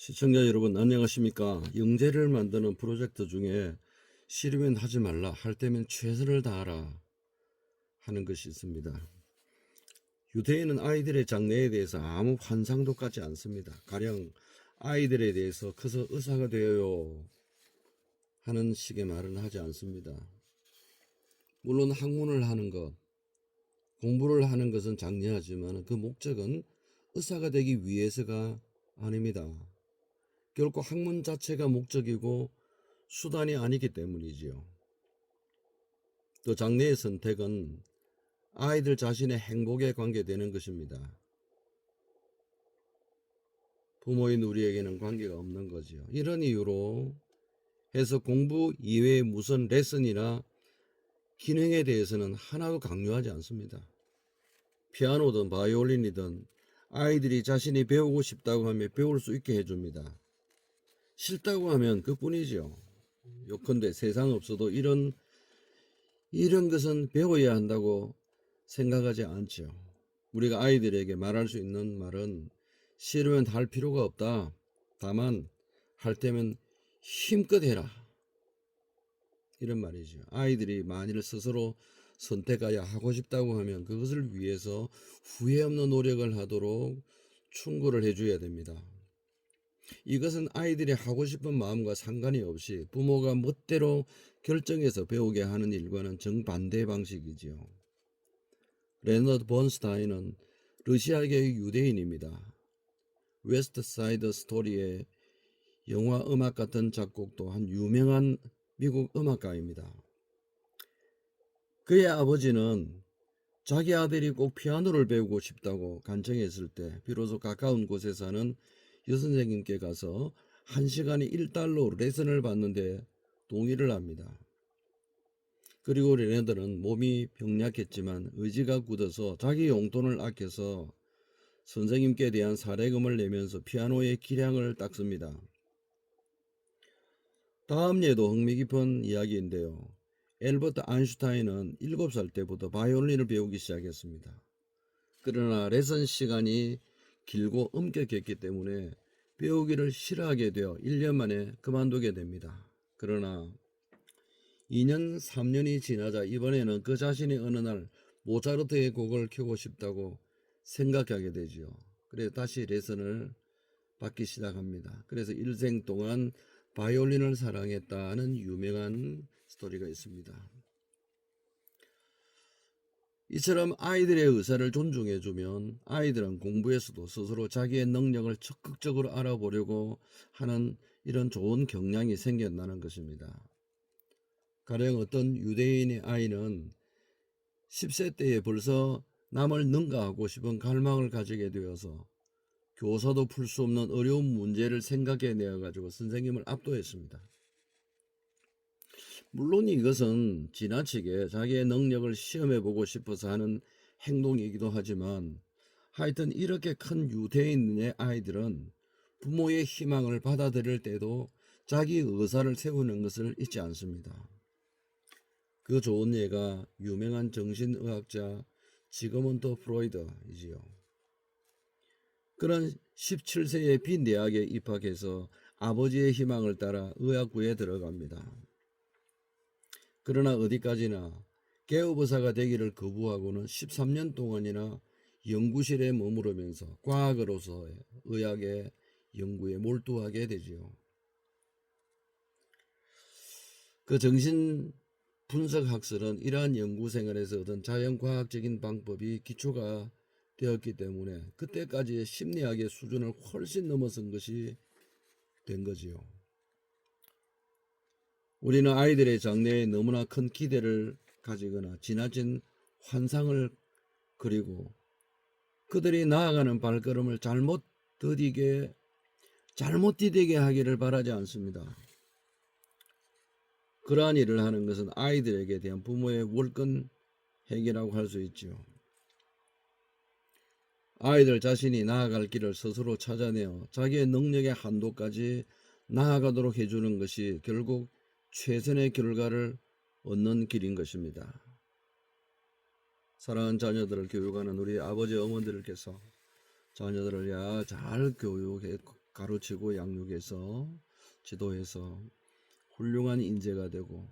시청자 여러분 안녕하십니까. 영재를 만드는 프로젝트 중에 싫으면 하지 말라, 할 때면 최선을 다하라 하는 것이 있습니다. 유대인은 아이들의 장래에 대해서 아무 환상도 갖지 않습니다. 가령 아이들에 대해서 커서 의사가 되어요 하는 식의 말은 하지 않습니다. 물론 학문을 하는 것, 공부를 하는 것은 장려하지만 그 목적은 의사가 되기 위해서가 아닙니다. 결코 학문 자체가 목적이고 수단이 아니기 때문이지요. 또 장래의 선택은 아이들 자신의 행복에 관계되는 것입니다. 부모인 우리에게는 관계가 없는 거지요. 이런 이유로 해서 공부 이외의 무슨 레슨이나 기능에 대해서는 하나도 강요하지 않습니다. 피아노든 바이올린이든 아이들이 자신이 배우고 싶다고 하면 배울 수 있게 해줍니다. 싫다고 하면 그뿐이죠. 요컨대 세상 없어도 이런 것은 배워야 한다고 생각하지 않죠. 우리가 아이들에게 말할 수 있는 말은 싫으면 할 필요가 없다. 다만 할 때면 힘껏 해라. 이런 말이죠. 아이들이 만일 스스로 선택하여 하고 싶다고 하면 그것을 위해서 후회 없는 노력을 하도록 충고를 해줘야 됩니다. 이것은 아이들이 하고 싶은 마음과 상관이 없이 부모가 멋대로 결정해서 배우게 하는 일과는 정반대 방식이지요. 레너드 번스타인은 러시아계의 유대인입니다. 웨스트 사이드 스토리의 영화 음악 같은 작곡도 한 유명한 미국 음악가입니다. 그의 아버지는 자기 아들이 꼭 피아노를 배우고 싶다고 간청했을 때 비로소 가까운 곳에 사는 여선생님께 가서 1시간에 $1 레슨을 받는데 동의를 합니다. 그리고 레너드는 몸이 병약했지만 의지가 굳어서 자기 용돈을 아껴서 선생님께 대한 사례금을 내면서 피아노의 기량을 닦습니다. 다음 예도 흥미깊은 이야기인데요. 엘버트 아인슈타인은 7살 때부터 바이올린을 배우기 시작했습니다. 그러나 레슨 시간이 길고 엄격했기 때문에 배우기를 싫어하게 되어 1년 만에 그만두게 됩니다. 그러나 2년, 3년이 지나자 이번에는 그 자신이 어느 날 모차르트의 곡을 켜고 싶다고 생각하게 되지요. 그래서 다시 레슨을 받기 시작합니다. 그래서 일생 동안 바이올린을 사랑했다는 유명한 스토리가 있습니다. 이처럼 아이들의 의사를 존중해주면 아이들은 공부에서도 스스로 자기의 능력을 적극적으로 알아보려고 하는 이런 좋은 경향이 생겨나는 것입니다. 가령 어떤 유대인의 아이는 10세 때에 벌써 남을 능가하고 싶은 갈망을 가지게 되어서 교사도 풀 수 없는 어려운 문제를 생각해내어 가지고 선생님을 압도했습니다. 물론 이것은 지나치게 자기의 능력을 시험해보고 싶어서 하는 행동이기도 하지만 하여튼 이렇게 큰 유대인의 아이들은 부모의 희망을 받아들일 때도 자기 의사를 세우는 것을 잊지 않습니다. 그 좋은 예가 유명한 정신의학자 지그문드 프로이드이지요. 그는 17세에 빈대학에 입학해서 아버지의 희망을 따라 의학부에 들어갑니다. 그러나 어디까지나 개업의사가 되기를 거부하고는 13년 동안이나 연구실에 머무르면서 과학으로서의 의학의 연구에 몰두하게 되지요. 그 정신 분석학설은 이러한 연구 생활에서 얻은 자연과학적인 방법이 기초가 되었기 때문에 그때까지의 심리학의 수준을 훨씬 넘어선 것이 된 거지요. 우리는 아이들의 장래에 너무나 큰 기대를 가지거나 지나친 환상을 그리고 그들이 나아가는 발걸음을 잘못 디디게 하기를 바라지 않습니다. 그러한 일을 하는 것은 아이들에게 대한 부모의 월권 행위라고 할 수 있죠. 아이들 자신이 나아갈 길을 스스로 찾아내어 자기의 능력의 한도까지 나아가도록 해주는 것이 결국 최선의 결과를 얻는 길인 것입니다. 사랑하는 자녀들을 교육하는 우리 아버지 어머니들께서 자녀들을 잘 교육해 가르치고 양육해서 지도해서 훌륭한 인재가 되고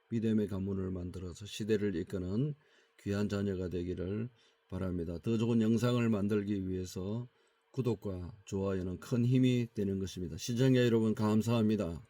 믿음의 가문을 만들어서 시대를 이끄는 귀한 자녀가 되기를 바랍니다. 더 좋은 영상을 만들기 위해서 구독과 좋아요는 큰 힘이 되는 것입니다. 시청자 여러분 감사합니다.